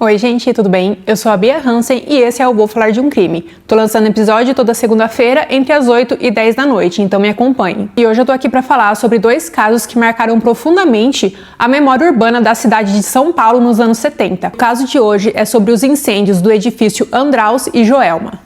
Oi gente, tudo bem? Eu sou a Bia Hansen e esse é o Vou Falar de um Crime. Tô lançando episódio toda segunda-feira entre as 8 e 10 da noite, então me acompanhe. E hoje eu tô aqui para falar sobre dois casos que marcaram profundamente a memória urbana da cidade de São Paulo nos anos 70. O caso de hoje é sobre os incêndios do edifício Andraus e Joelma.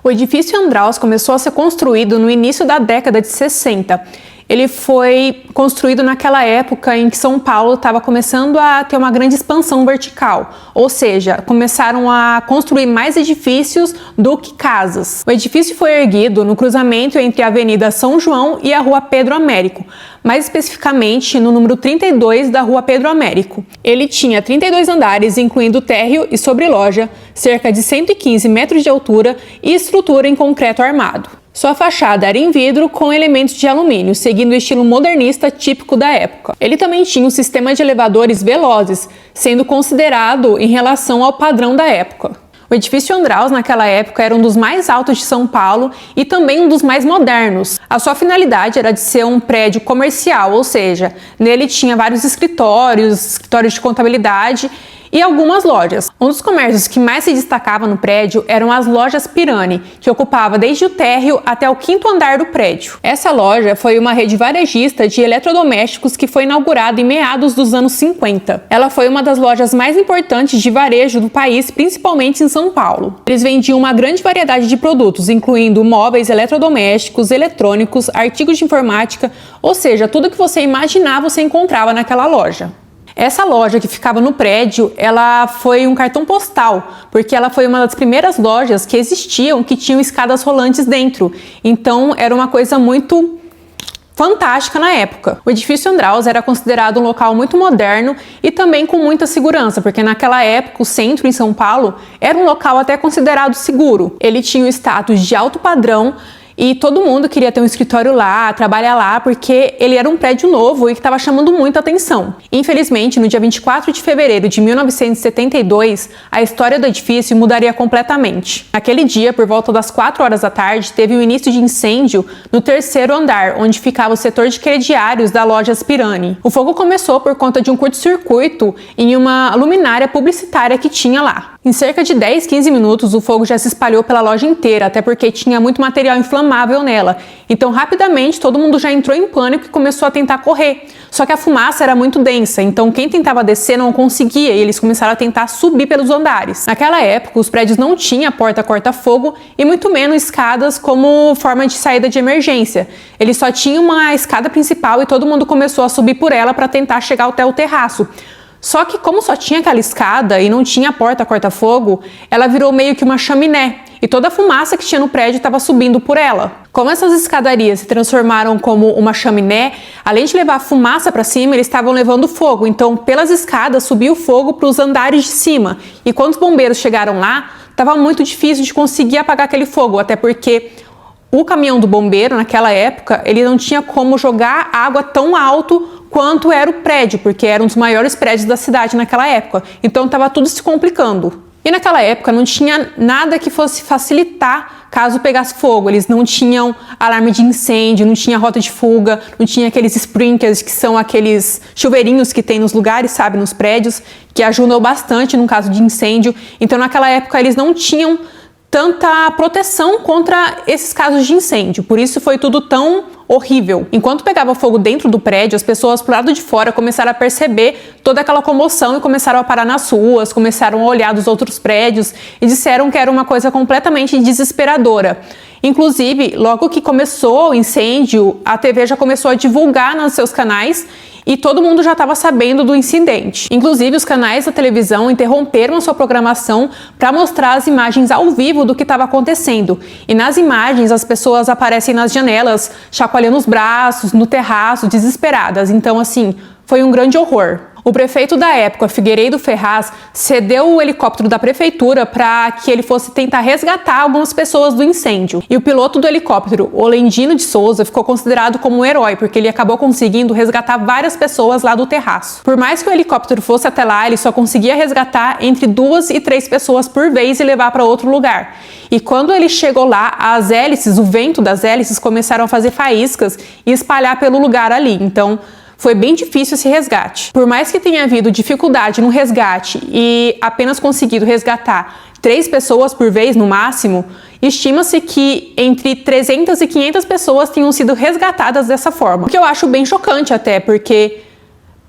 O edifício Andraus começou a ser construído no início da década de 60. Ele foi construído naquela época em que São Paulo estava começando a ter uma grande expansão vertical, ou seja, começaram a construir mais edifícios do que casas. O edifício foi erguido no cruzamento entre a Avenida São João e a Rua Pedro Américo, mais especificamente no número 32 da Rua Pedro Américo. Ele tinha 32 andares, incluindo térreo e sobreloja, cerca de 115 metros de altura e estrutura em concreto armado. Sua fachada era em vidro com elementos de alumínio, seguindo o estilo modernista típico da época. Ele também tinha um sistema de elevadores velozes, sendo considerado em relação ao padrão da época. O edifício Andraus, naquela época, era um dos mais altos de São Paulo e também um dos mais modernos. A sua finalidade era de ser um prédio comercial, ou seja, nele tinha vários escritórios de contabilidade e algumas lojas. Um dos comércios que mais se destacava no prédio eram as lojas Pirani, que ocupava desde o térreo até o 5º andar do prédio. Essa loja foi uma rede varejista de eletrodomésticos que foi inaugurada em meados dos anos 50. Ela foi uma das lojas mais importantes de varejo do país, principalmente em São Paulo. Eles vendiam uma grande variedade de produtos, incluindo móveis, eletrodomésticos, eletrônicos, artigos de informática, ou seja, tudo que você imaginar você encontrava naquela loja. Essa loja que ficava no prédio, ela foi um cartão postal, porque ela foi uma das primeiras lojas que existiam que tinham escadas rolantes dentro. Então, era uma coisa muito fantástica na época. O edifício Andraus era considerado um local muito moderno e também com muita segurança, porque naquela época o centro em São Paulo era um local até considerado seguro. Ele tinha o status de alto padrão e todo mundo queria ter um escritório lá, trabalhar lá, porque ele era um prédio novo e que estava chamando muita atenção. Infelizmente, no dia 24 de fevereiro de 1972, a história do edifício mudaria completamente. Naquele dia, por volta das 4 horas da tarde, teve o início de incêndio no 3º andar, onde ficava o setor de crediários da loja Pirani. O fogo começou por conta de um curto-circuito em uma luminária publicitária que tinha lá. Em cerca de 10-15 minutos, o fogo já se espalhou pela loja inteira, até porque tinha muito material inflamável nela. Então, rapidamente, todo mundo já entrou em pânico e começou a tentar correr. Só que a fumaça era muito densa, então quem tentava descer não conseguia e eles começaram a tentar subir pelos andares. Naquela época, os prédios não tinham porta corta-fogo e muito menos escadas como forma de saída de emergência. Eles só tinham uma escada principal e todo mundo começou a subir por ela para tentar chegar até o terraço. Só que como só tinha aquela escada e não tinha porta corta-fogo, ela virou meio que uma chaminé e toda a fumaça que tinha no prédio estava subindo por ela. Como essas escadarias se transformaram como uma chaminé, além de levar fumaça para cima, eles estavam levando fogo. Então, pelas escadas subiu o fogo para os andares de cima. E quando os bombeiros chegaram lá, estava muito difícil de conseguir apagar aquele fogo, até porque o caminhão do bombeiro, naquela época, ele não tinha como jogar água tão alto quanto era o prédio, porque era um dos maiores prédios da cidade naquela época. Então estava tudo se complicando. E naquela época não tinha nada que fosse facilitar caso pegasse fogo. Eles não tinham alarme de incêndio, não tinha rota de fuga, não tinha aqueles sprinklers, que são aqueles chuveirinhos que tem nos lugares, sabe, nos prédios, que ajudam bastante no caso de incêndio. Então naquela época eles não tinham tanta proteção contra esses casos de incêndio, por isso foi tudo tão horrível. Enquanto pegava fogo dentro do prédio, as pessoas pro lado de fora começaram a perceber toda aquela comoção e começaram a parar nas ruas, começaram a olhar dos outros prédios e disseram que era uma coisa completamente desesperadora. Inclusive, logo que começou o incêndio, a TV já começou a divulgar nos seus canais e todo mundo já estava sabendo do incidente. Inclusive, os canais da televisão interromperam a sua programação para mostrar as imagens ao vivo do que estava acontecendo. E nas imagens, as pessoas aparecem nas janelas, chacoalhando os braços, no terraço, desesperadas. Então, assim, foi um grande horror. O prefeito da época, Figueiredo Ferraz, cedeu o helicóptero da prefeitura para que ele fosse tentar resgatar algumas pessoas do incêndio. E o piloto do helicóptero, Olendino de Souza, ficou considerado como um herói, porque ele acabou conseguindo resgatar várias pessoas lá do terraço. Por mais que o helicóptero fosse até lá, ele só conseguia resgatar entre 2 e 3 pessoas por vez e levar para outro lugar. E quando ele chegou lá, as hélices, o vento das hélices começaram a fazer faíscas e espalhar pelo lugar ali. Então, Foi bem difícil esse resgate. Por mais que tenha havido dificuldade no resgate e apenas conseguido resgatar 3 pessoas por vez no máximo, estima-se que entre 300 e 500 pessoas tenham sido resgatadas dessa forma. O que eu acho bem chocante até, porque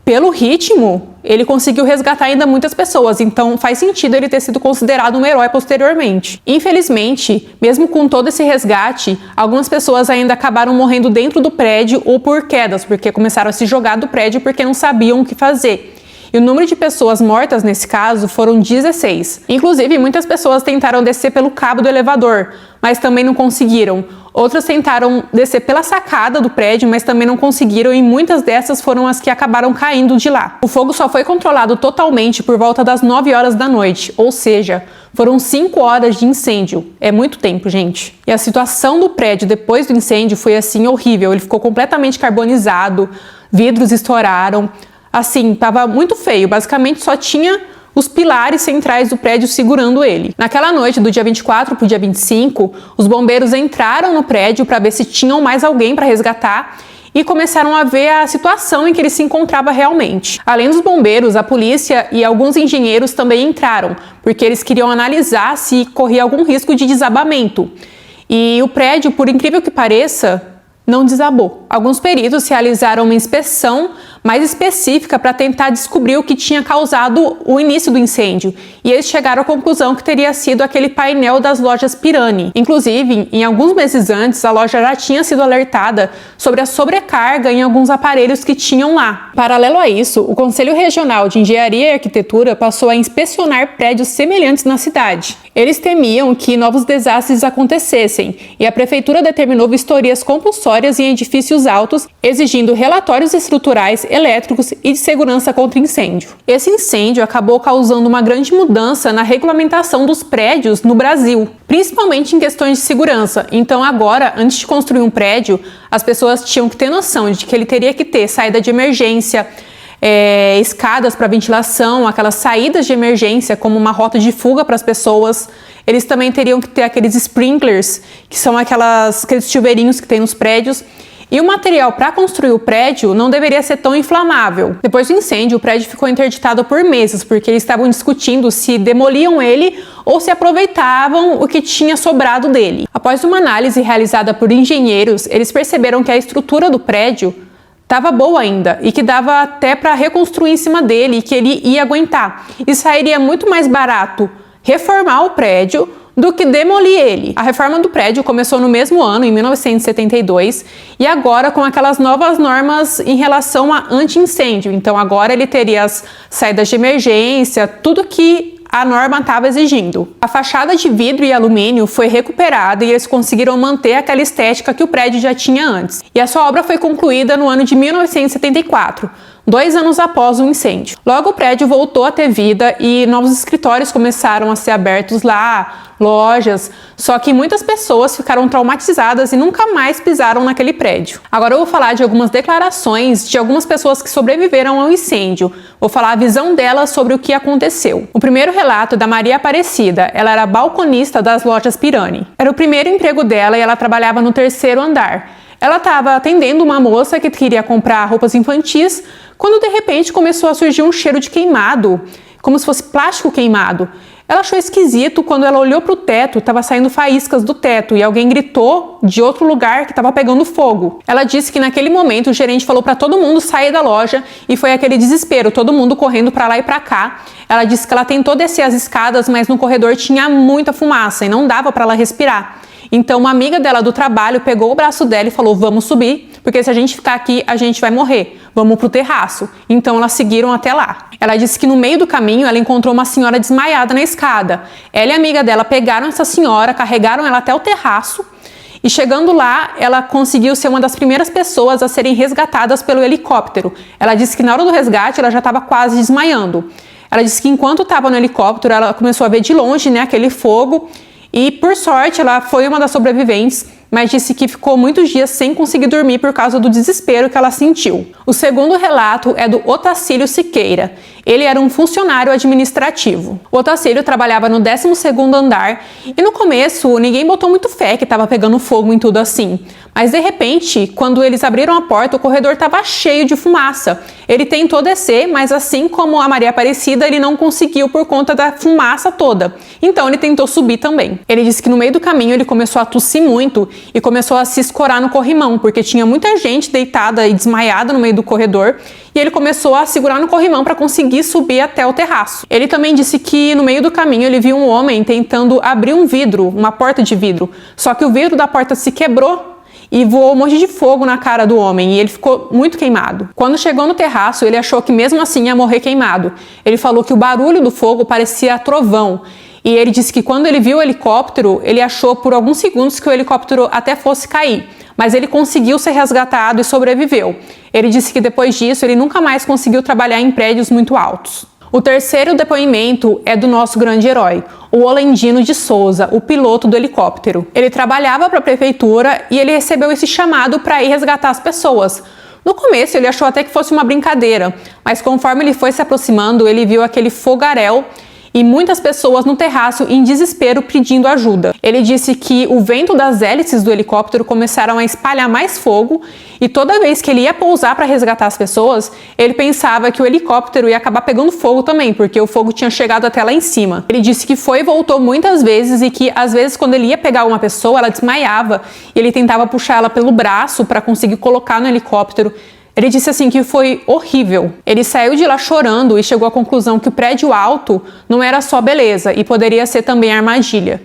pelo ritmo, ele conseguiu resgatar ainda muitas pessoas, então faz sentido ele ter sido considerado um herói posteriormente. Infelizmente, mesmo com todo esse resgate, algumas pessoas ainda acabaram morrendo dentro do prédio ou por quedas, porque começaram a se jogar do prédio porque não sabiam o que fazer. E o número de pessoas mortas nesse caso foram 16. Inclusive, muitas pessoas tentaram descer pelo cabo do elevador, mas também não conseguiram. Outras tentaram descer pela sacada do prédio, mas também não conseguiram, e muitas dessas foram as que acabaram caindo de lá. O fogo só foi controlado totalmente por volta das 9 horas da noite, ou seja, foram 5 horas de incêndio. É muito tempo, gente. E a situação do prédio depois do incêndio foi assim horrível. Ele ficou completamente carbonizado, vidros estouraram. Assim, tava muito feio. Basicamente só tinha os pilares centrais do prédio segurando ele. Naquela noite, do dia 24 para o dia 25, os bombeiros entraram no prédio para ver se tinham mais alguém para resgatar e começaram a ver a situação em que ele se encontrava realmente. Além dos bombeiros, a polícia e alguns engenheiros também entraram, porque eles queriam analisar se corria algum risco de desabamento. E o prédio, por incrível que pareça, não desabou. Alguns peritos realizaram uma inspeção mais específica para tentar descobrir o que tinha causado o início do incêndio, e eles chegaram à conclusão que teria sido aquele painel das lojas Pirani. Inclusive, em alguns meses antes, a loja já tinha sido alertada sobre a sobrecarga em alguns aparelhos que tinham lá. Paralelo a isso, o Conselho Regional de Engenharia e Arquitetura passou a inspecionar prédios semelhantes na cidade. Eles temiam que novos desastres acontecessem, e a prefeitura determinou vistorias compulsórias em edifícios altos, exigindo relatórios estruturais, elétricos e de segurança contra incêndio. Esse incêndio acabou causando uma grande mudança na regulamentação dos prédios no Brasil, principalmente em questões de segurança. Então agora, antes de construir um prédio, as pessoas tinham que ter noção de que ele teria que ter saída de emergência, escadas para ventilação, aquelas saídas de emergência como uma rota de fuga para as pessoas. Eles também teriam que ter aqueles sprinklers, que são aqueles chuveirinhos que tem nos prédios. E o material para construir o prédio não deveria ser tão inflamável. Depois do incêndio, o prédio ficou interditado por meses, porque eles estavam discutindo se demoliam ele ou se aproveitavam o que tinha sobrado dele. Após uma análise realizada por engenheiros, eles perceberam que a estrutura do prédio estava boa ainda e que dava até para reconstruir em cima dele e que ele ia aguentar. E sairia muito mais barato reformar o prédio do que demolir ele. A reforma do prédio começou no mesmo ano, em 1972, e agora com aquelas novas normas em relação a anti-incêndio. Então agora ele teria as saídas de emergência, tudo que a norma estava exigindo. A fachada de vidro e alumínio foi recuperada e eles conseguiram manter aquela estética que o prédio já tinha antes. E a sua obra foi concluída no ano de 1974. 2 anos após o incêndio. Logo o prédio voltou a ter vida e novos escritórios começaram a ser abertos lá, lojas, só que muitas pessoas ficaram traumatizadas e nunca mais pisaram naquele prédio. Agora eu vou falar de algumas declarações de algumas pessoas que sobreviveram ao incêndio. Vou falar a visão delas sobre o que aconteceu. O primeiro relato é da Maria Aparecida. Ela era balconista das lojas Pirani. Era o primeiro emprego dela e ela trabalhava no 3º andar. Ela estava atendendo uma moça que queria comprar roupas infantis, quando de repente começou a surgir um cheiro de queimado, como se fosse plástico queimado. Ela achou esquisito quando ela olhou para o teto, estava saindo faíscas do teto e alguém gritou de outro lugar que estava pegando fogo. Ela disse que naquele momento o gerente falou para todo mundo sair da loja e foi aquele desespero, todo mundo correndo para lá e para cá. Ela disse que ela tentou descer as escadas, mas no corredor tinha muita fumaça e não dava para ela respirar. Então uma amiga dela do trabalho pegou o braço dela e falou: vamos subir, porque se a gente ficar aqui a gente vai morrer, vamos pro terraço. Então elas seguiram até lá. Ela disse que no meio do caminho ela encontrou uma senhora desmaiada na escada. Ela e a amiga dela pegaram essa senhora, carregaram ela até o terraço e chegando lá ela conseguiu ser uma das primeiras pessoas a serem resgatadas pelo helicóptero. Ela disse que na hora do resgate ela já estava quase desmaiando. Ela disse que enquanto estava no helicóptero ela começou a ver de longe, aquele fogo. E, por sorte, ela foi uma das sobreviventes, mas disse que ficou muitos dias sem conseguir dormir por causa do desespero que ela sentiu. O segundo relato é do Otacílio Siqueira. Ele era um funcionário administrativo. O Otacílio trabalhava no 12º andar e no começo ninguém botou muito fé que estava pegando fogo em tudo assim. Mas de repente, quando eles abriram a porta, o corredor estava cheio de fumaça. Ele tentou descer, mas assim como a Maria Aparecida, ele não conseguiu por conta da fumaça toda. Então ele tentou subir também. Ele disse que no meio do caminho ele começou a tossir muito e começou a se escorar no corrimão, porque tinha muita gente deitada e desmaiada no meio do corredor, e ele começou a segurar no corrimão para conseguir subir até o terraço. Ele também disse que no meio do caminho ele viu um homem tentando abrir um vidro, uma porta de vidro, só que o vidro da porta se quebrou e voou um monte de fogo na cara do homem e ele ficou muito queimado. Quando chegou no terraço, ele achou que mesmo assim ia morrer queimado. Ele falou que o barulho do fogo parecia trovão. E ele disse que quando ele viu o helicóptero, ele achou por alguns segundos que o helicóptero até fosse cair. Mas ele conseguiu ser resgatado e sobreviveu. Ele disse que depois disso ele nunca mais conseguiu trabalhar em prédios muito altos. O terceiro depoimento é do nosso grande herói, o Olendino de Souza, o piloto do helicóptero. Ele trabalhava para a prefeitura e ele recebeu esse chamado para ir resgatar as pessoas. No começo ele achou até que fosse uma brincadeira, mas conforme ele foi se aproximando, ele viu aquele fogaréu e muitas pessoas no terraço em desespero pedindo ajuda. Ele disse que o vento das hélices do helicóptero começaram a espalhar mais fogo e toda vez que ele ia pousar para resgatar as pessoas, ele pensava que o helicóptero ia acabar pegando fogo também, porque o fogo tinha chegado até lá em cima. Ele disse que foi e voltou muitas vezes e que às vezes quando ele ia pegar uma pessoa, ela desmaiava e ele tentava puxar ela pelo braço para conseguir colocar no helicóptero. Ele disse assim que foi horrível. Ele saiu de lá chorando e chegou à conclusão que o prédio alto não era só beleza e poderia ser também armadilha.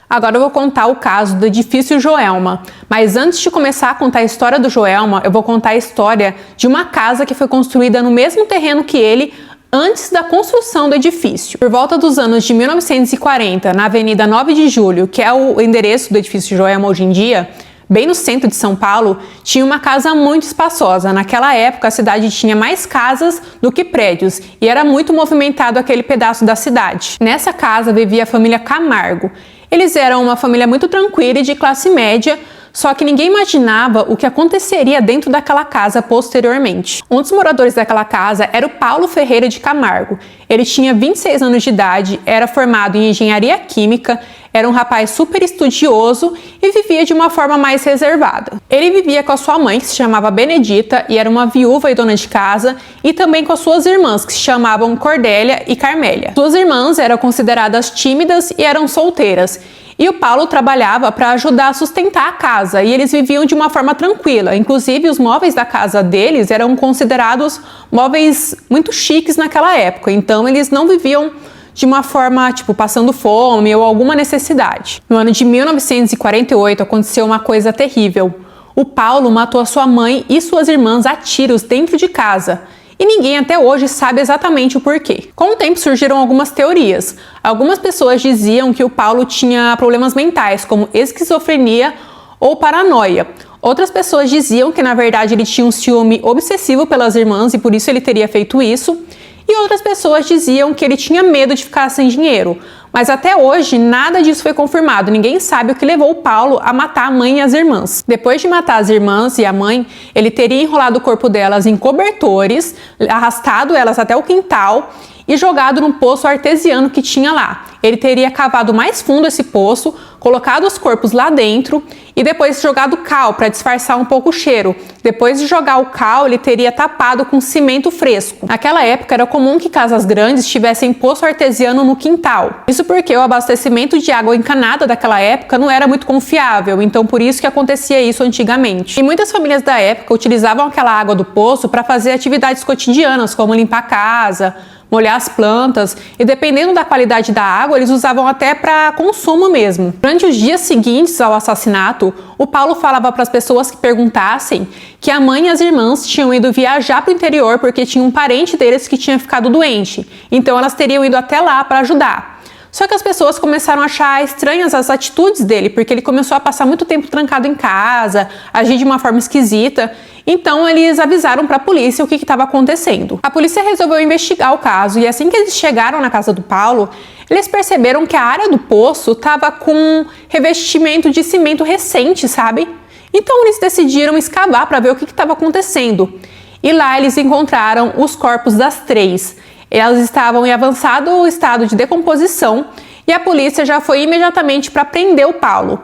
Agora eu vou contar o caso do edifício Joelma, mas antes de começar a contar a história do Joelma, eu vou contar a história de uma casa que foi construída no mesmo terreno que ele antes da construção do edifício. Por volta dos anos de 1940, na Avenida 9 de Julho, que é o endereço do edifício Joelma hoje em dia, bem no centro de São Paulo, tinha uma casa muito espaçosa. Naquela época, a cidade tinha mais casas do que prédios e era muito movimentado aquele pedaço da cidade. Nessa casa vivia a família Camargo. Eles eram uma família muito tranquila e de classe média, só que ninguém imaginava o que aconteceria dentro daquela casa posteriormente. Um dos moradores daquela casa era o Paulo Ferreira de Camargo. Ele tinha 26 anos de idade, era formado em engenharia química, era um rapaz super estudioso e vivia de uma forma mais reservada. Ele vivia com a sua mãe, que se chamava Benedita, e era uma viúva e dona de casa, e também com as suas irmãs, que se chamavam Cordélia e Carmélia. Suas irmãs eram consideradas tímidas e eram solteiras. E o Paulo trabalhava para ajudar a sustentar a casa e eles viviam de uma forma tranquila. Inclusive, os móveis da casa deles eram considerados móveis muito chiques naquela época. Então, eles não viviam de uma forma, tipo, passando fome ou alguma necessidade. No ano de 1948, aconteceu uma coisa terrível. O Paulo matou a sua mãe e suas irmãs a tiros dentro de casa. E ninguém até hoje sabe exatamente o porquê. Com o tempo surgiram algumas teorias. Algumas pessoas diziam que o Paulo tinha problemas mentais, como esquizofrenia ou paranoia. Outras pessoas diziam que na verdade ele tinha um ciúme obsessivo pelas irmãs e por isso ele teria feito isso. E outras pessoas diziam que ele tinha medo de ficar sem dinheiro. Mas até hoje nada disso foi confirmado, ninguém sabe o que levou o Paulo a matar a mãe e as irmãs. Depois de matar as irmãs e a mãe, ele teria enrolado o corpo delas em cobertores, arrastado elas até o quintal e jogado num poço artesiano que tinha lá. Ele teria cavado mais fundo esse poço, colocado os corpos lá dentro e depois jogado cal para disfarçar um pouco o cheiro. Depois de jogar o cal, ele teria tapado com cimento fresco. Naquela época era comum que casas grandes tivessem poço artesiano no quintal. Isso porque o abastecimento de água encanada daquela época não era muito confiável, então por isso que acontecia isso antigamente. E muitas famílias da época utilizavam aquela água do poço para fazer atividades cotidianas, como limpar a casa, molhar as plantas e dependendo da qualidade da água, eles usavam até para consumo mesmo. Durante os dias seguintes ao assassinato, o Paulo falava para as pessoas que perguntassem que a mãe e as irmãs tinham ido viajar para o interior porque tinha um parente deles que tinha ficado doente, então elas teriam ido até lá para ajudar. Só que as pessoas começaram a achar estranhas as atitudes dele, porque ele começou a passar muito tempo trancado em casa, agir de uma forma esquisita. Então eles avisaram para a polícia o que estava acontecendo. A polícia resolveu investigar o caso e assim que eles chegaram na casa do Paulo, eles perceberam que a área do poço estava com revestimento de cimento recente, sabe? Então eles decidiram escavar para ver o que estava acontecendo. E lá eles encontraram os corpos das três. Elas estavam em avançado estado de decomposição e a polícia já foi imediatamente para prender o Paulo.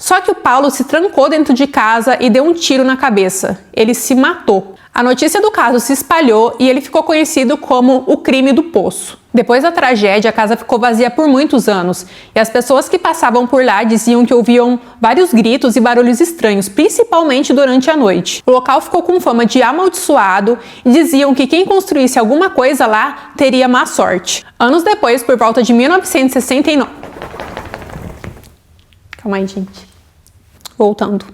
Só que o Paulo se trancou dentro de casa e deu um tiro na cabeça. Ele se matou. A notícia do caso se espalhou e ele ficou conhecido como o crime do poço. Depois da tragédia, a casa ficou vazia por muitos anos e as pessoas que passavam por lá diziam que ouviam vários gritos e barulhos estranhos, principalmente durante a noite. O local ficou com fama de amaldiçoado e diziam que quem construísse alguma coisa lá teria má sorte. Anos depois, por volta de 1969... Calma aí, gente. Voltando.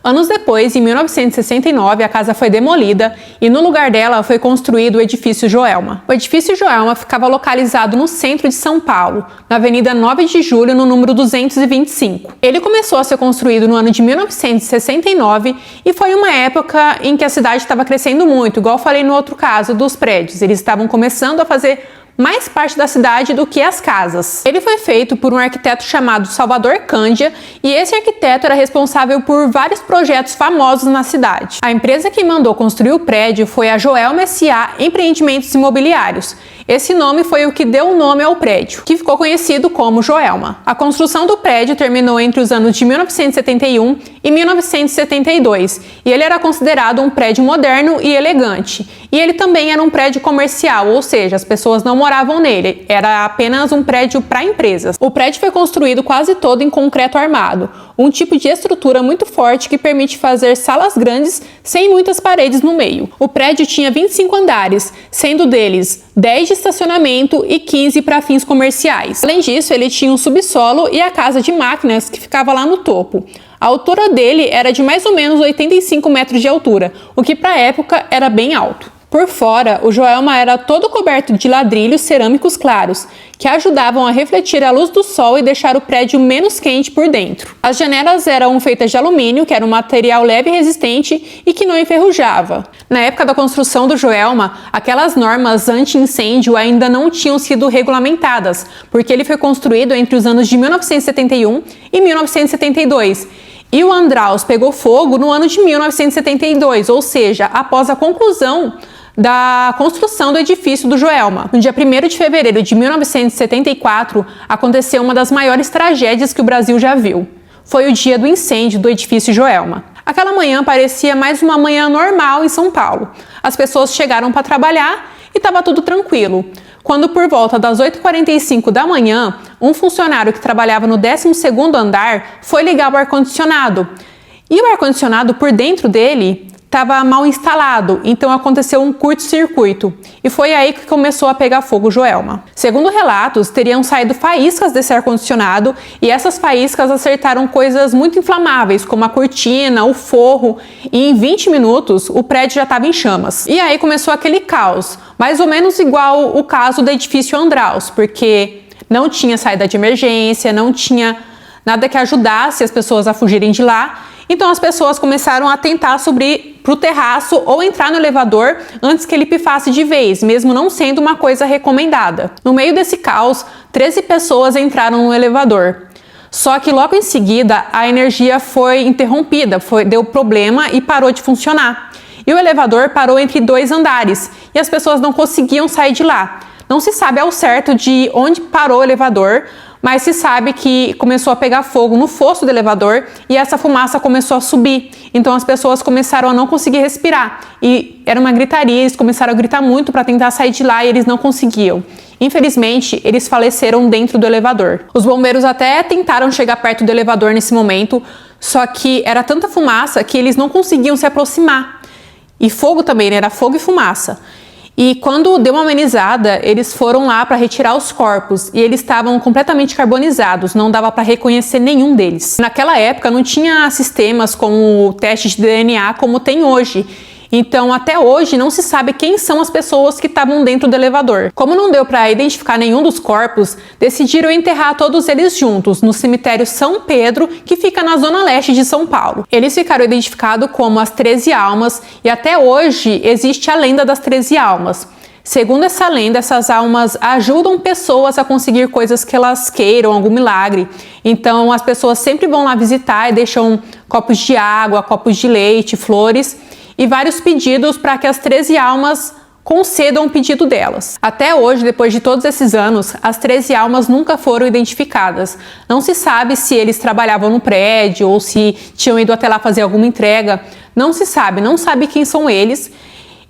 Anos depois, em 1969, a casa foi demolida e no lugar dela foi construído o edifício Joelma. O edifício Joelma ficava localizado no centro de São Paulo, na Avenida 9 de Julho, no número 225. Ele começou a ser construído no ano de 1969 e foi uma época em que a cidade estava crescendo muito, igual eu falei no outro caso dos prédios. Eles estavam começando a fazer mais parte da cidade do que as casas. Ele foi feito por um arquiteto chamado Salvador Cândia e esse arquiteto era responsável por vários projetos famosos na cidade. A empresa que mandou construir o prédio foi a Joelma S.A. Empreendimentos Imobiliários. Esse nome foi o que deu o nome ao prédio, que ficou conhecido como Joelma. A construção do prédio terminou entre os anos de 1971 e 1972 e ele era considerado um prédio moderno e elegante. E ele também era um prédio comercial, ou seja, as pessoas não moravam nele, era apenas um prédio para empresas. O prédio foi construído quase todo em concreto armado, um tipo de estrutura muito forte que permite fazer salas grandes sem muitas paredes no meio. O prédio tinha 25 andares, sendo deles 10 de estacionamento e 15 para fins comerciais. Além disso, ele tinha um subsolo e a casa de máquinas que ficava lá no topo. A altura dele era de mais ou menos 85 metros de altura, o que para a época era bem alto. Por fora, o Joelma era todo coberto de ladrilhos cerâmicos claros, que ajudavam a refletir a luz do sol e deixar o prédio menos quente por dentro. As janelas eram feitas de alumínio, que era um material leve e resistente e que não enferrujava. Na época da construção do Joelma, aquelas normas anti-incêndio ainda não tinham sido regulamentadas, porque ele foi construído entre os anos de 1971 e 1972. E o Andraus pegou fogo no ano de 1972, ou seja, após a conclusão da construção do edifício do Joelma. No dia 1º de fevereiro de 1974, aconteceu uma das maiores tragédias que o Brasil já viu. Foi o dia do incêndio do edifício Joelma. Aquela manhã parecia mais uma manhã normal em São Paulo. As pessoas chegaram para trabalhar e estava tudo tranquilo. Quando por volta das 8h45 da manhã, um funcionário que trabalhava no 12º andar foi ligar o ar-condicionado. E o ar-condicionado por dentro dele estava mal instalado, então aconteceu um curto-circuito. E foi aí que começou a pegar fogo o Joelma. Segundo relatos, teriam saído faíscas desse ar-condicionado e essas faíscas acertaram coisas muito inflamáveis, como a cortina, o forro, e em 20 minutos o prédio já estava em chamas. E aí começou aquele caos, mais ou menos igual o caso do edifício Andraus, porque não tinha saída de emergência, não tinha nada que ajudasse as pessoas a fugirem de lá. Então as pessoas começaram a tentar subir para o terraço ou entrar no elevador antes que ele pifasse de vez, mesmo não sendo uma coisa recomendada. No meio desse caos, 13 pessoas entraram no elevador. Só que logo em seguida a energia foi interrompida, deu problema e parou de funcionar. E o elevador parou entre 2 andares e as pessoas não conseguiam sair de lá. Não se sabe ao certo de onde parou o elevador, mas se sabe que começou a pegar fogo no fosso do elevador e essa fumaça começou a subir. Então as pessoas começaram a não conseguir respirar e era uma gritaria, eles começaram a gritar muito para tentar sair de lá e eles não conseguiam. Infelizmente, eles faleceram dentro do elevador. Os bombeiros até tentaram chegar perto do elevador nesse momento, só que era tanta fumaça que eles não conseguiam se aproximar. E fogo também, né? Era fogo e fumaça. E quando deu uma amenizada, eles foram lá para retirar os corpos e eles estavam completamente carbonizados, não dava para reconhecer nenhum deles. Naquela época não tinha sistemas como o teste de DNA como tem hoje. Então, até hoje, não se sabe quem são as pessoas que estavam dentro do elevador. Como não deu para identificar nenhum dos corpos, decidiram enterrar todos eles juntos no cemitério São Pedro, que fica na zona leste de São Paulo. Eles ficaram identificados como as 13 almas e até hoje existe a lenda das 13 almas. Segundo essa lenda, essas almas ajudam pessoas a conseguir coisas que elas queiram, algum milagre. Então, as pessoas sempre vão lá visitar e deixam copos de água, copos de leite, flores e vários pedidos para que as 13 almas concedam o pedido delas. Até hoje, depois de todos esses anos, as 13 almas nunca foram identificadas. Não se sabe se eles trabalhavam no prédio ou se tinham ido até lá fazer alguma entrega. Não se sabe, não sabe quem são eles.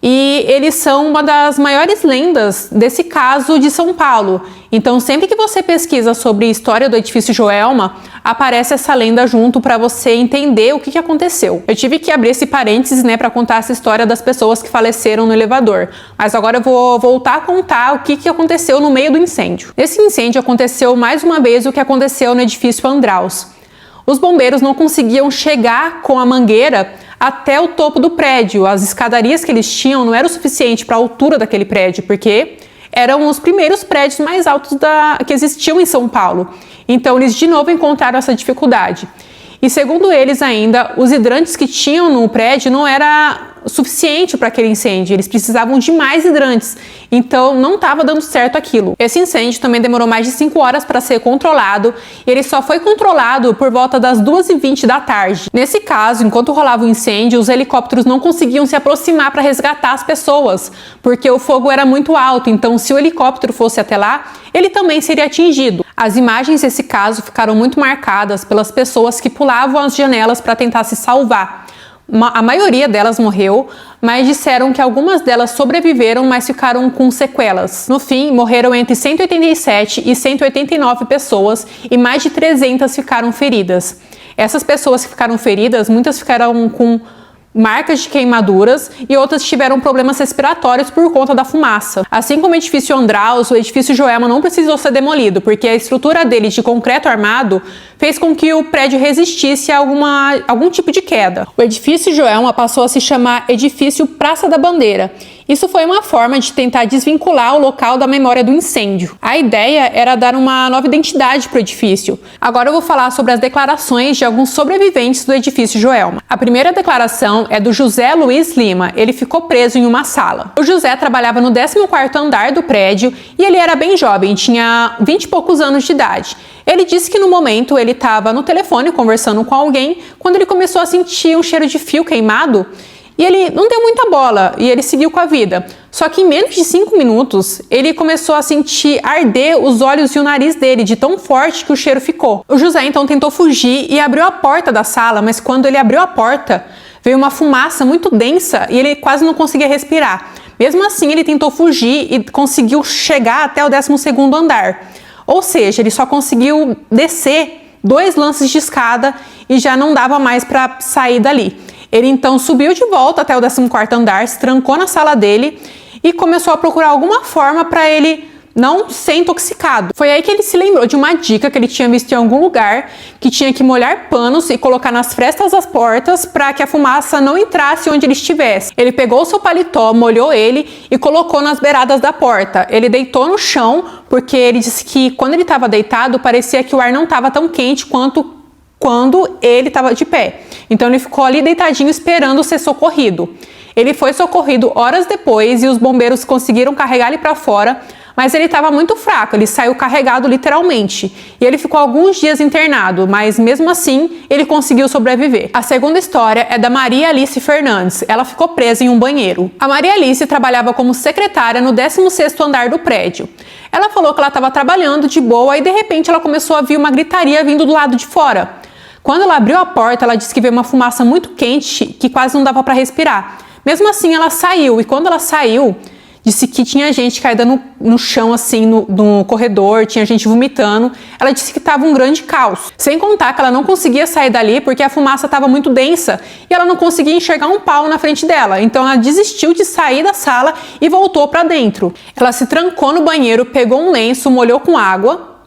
E eles são uma das maiores lendas desse caso de São Paulo. Então, sempre que você pesquisa sobre a história do edifício Joelma, aparece essa lenda junto para você entender o que aconteceu. Eu tive que abrir esse parênteses, para contar essa história das pessoas que faleceram no elevador. Mas agora eu vou voltar a contar o que aconteceu no meio do incêndio. Nesse incêndio aconteceu mais uma vez o que aconteceu no edifício Andraus. Os bombeiros não conseguiam chegar com a mangueira até o topo do prédio. As escadarias que eles tinham não eram o suficiente para a altura daquele prédio, porque eram os primeiros prédios mais altos que existiam em São Paulo. Então eles de novo encontraram essa dificuldade. E segundo eles ainda, os hidrantes que tinham no prédio não era suficiente para aquele incêndio, eles precisavam de mais hidrantes, então não estava dando certo aquilo. Esse incêndio também demorou mais de 5 horas para ser controlado, e ele só foi controlado por volta das 2h20 da tarde. Nesse caso, enquanto rolava o incêndio, os helicópteros não conseguiam se aproximar para resgatar as pessoas, porque o fogo era muito alto, então se o helicóptero fosse até lá, ele também seria atingido. As imagens desse caso ficaram muito marcadas pelas pessoas que pulavam as janelas para tentar se salvar. A maioria delas morreu, mas disseram que algumas delas sobreviveram, mas ficaram com sequelas. No fim, morreram entre 187 e 189 pessoas e mais de 300 ficaram feridas. Essas pessoas que ficaram feridas, muitas ficaram com marcas de queimaduras e outras tiveram problemas respiratórios por conta da fumaça. Assim como o edifício Andraus, o edifício Joelma não precisou ser demolido, porque a estrutura dele de concreto armado fez com que o prédio resistisse a algum tipo de queda. O edifício Joelma passou a se chamar Edifício Praça da Bandeira. Isso foi uma forma de tentar desvincular o local da memória do incêndio. A ideia era dar uma nova identidade para o edifício. Agora eu vou falar sobre as declarações de alguns sobreviventes do edifício Joelma. A primeira declaração é do José Luiz Lima. Ele ficou preso em uma sala. O José trabalhava no 14º andar do prédio e ele era bem jovem, tinha 20 e poucos anos de idade. Ele disse que no momento ele estava no telefone conversando com alguém quando ele começou a sentir um cheiro de fio queimado. E ele não deu muita bola e ele seguiu com a vida. Só que em menos de 5 minutos, ele começou a sentir arder os olhos e o nariz dele, de tão forte que o cheiro ficou. O José então tentou fugir e abriu a porta da sala, mas quando ele abriu a porta, veio uma fumaça muito densa e ele quase não conseguia respirar. Mesmo assim, ele tentou fugir e conseguiu chegar até o 12º andar. Ou seja, ele só conseguiu descer 2 lances de escada e já não dava mais para sair dali. Ele então subiu de volta até o 14º andar, se trancou na sala dele e começou a procurar alguma forma para ele não ser intoxicado. Foi aí que ele se lembrou de uma dica que ele tinha visto em algum lugar, que tinha que molhar panos e colocar nas frestas das portas para que a fumaça não entrasse onde ele estivesse. Ele pegou o seu paletó, molhou ele e colocou nas beiradas da porta. Ele deitou no chão, porque ele disse que quando ele estava deitado, parecia que o ar não estava tão quente quanto quando ele estava de pé. Então ele ficou ali deitadinho esperando ser socorrido. Ele foi socorrido horas depois e os bombeiros conseguiram carregar ele para fora, mas ele estava muito fraco, ele saiu carregado literalmente. E ele ficou alguns dias internado, mas mesmo assim ele conseguiu sobreviver. A segunda história é da Maria Alice Fernandes. Ela ficou presa em um banheiro. A Maria Alice trabalhava como secretária no 16º andar do prédio. Ela falou que ela estava trabalhando de boa e de repente ela começou a ouvir uma gritaria vindo do lado de fora. Quando ela abriu a porta, ela disse que veio uma fumaça muito quente que quase não dava para respirar. Mesmo assim, ela saiu e quando ela saiu, disse que tinha gente caída no chão, assim, no corredor, tinha gente vomitando. Ela disse que estava um grande caos. Sem contar que ela não conseguia sair dali porque a fumaça estava muito densa e ela não conseguia enxergar um pau na frente dela. Então ela desistiu de sair da sala e voltou para dentro. Ela se trancou no banheiro, pegou um lenço, molhou com água.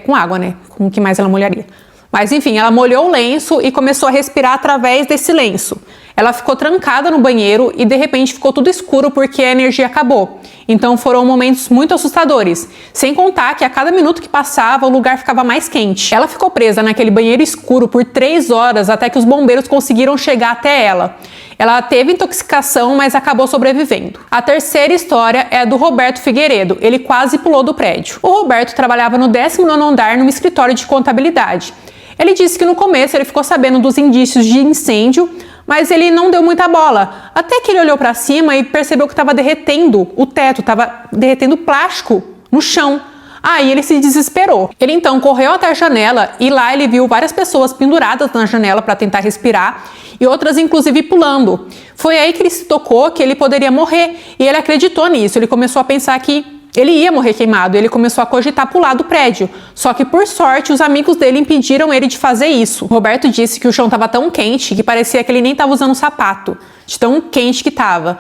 Com água, né? Com o que mais ela molharia? Mas enfim, ela molhou o lenço e começou a respirar através desse lenço. Ela ficou trancada no banheiro e de repente ficou tudo escuro porque a energia acabou. Então foram momentos muito assustadores. Sem contar que a cada minuto que passava o lugar ficava mais quente. Ela ficou presa naquele banheiro escuro por 3 horas até que os bombeiros conseguiram chegar até ela. Ela teve intoxicação, mas acabou sobrevivendo. A terceira história é a do Roberto Figueiredo. Ele quase pulou do prédio. O Roberto trabalhava no 19º andar num escritório de contabilidade. Ele disse que no começo ele ficou sabendo dos indícios de incêndio, mas ele não deu muita bola. Até que ele olhou para cima e percebeu que estava derretendo o teto, estava derretendo plástico no chão. Aí ele se desesperou. Ele então correu até a janela e lá ele viu várias pessoas penduradas na janela para tentar respirar e outras inclusive pulando. Foi aí que ele se tocou que ele poderia morrer e ele acreditou nisso. Ele começou a pensar que ele ia morrer queimado. Ele começou a cogitar pular do prédio. Só que por sorte os amigos dele impediram ele de fazer isso. O Roberto disse que o chão estava tão quente que parecia que ele nem estava usando sapato, de tão quente que estava.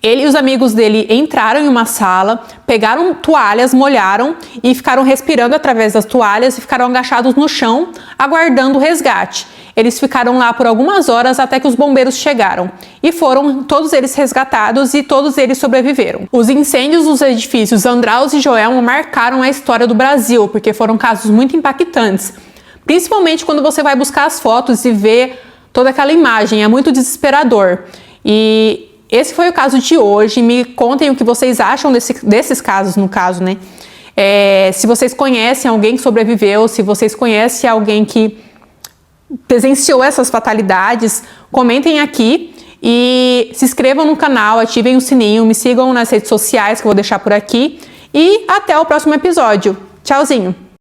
Ele e os amigos dele entraram em uma sala, pegaram toalhas, molharam e ficaram respirando através das toalhas e ficaram agachados no chão, aguardando o resgate. Eles ficaram lá por algumas horas até que os bombeiros chegaram e foram todos eles resgatados e todos eles sobreviveram. Os incêndios dos edifícios Andraus e Joelma marcaram a história do Brasil porque foram casos muito impactantes, principalmente quando você vai buscar as fotos e ver toda aquela imagem, é muito desesperador. E esse foi o caso de hoje. Me contem o que vocês acham desses casos, no caso, né? Se vocês conhecem alguém que sobreviveu, se vocês conhecem alguém que presenciou essas fatalidades, comentem aqui e se inscrevam no canal, ativem o sininho, me sigam nas redes sociais que eu vou deixar por aqui e até o próximo episódio. Tchauzinho!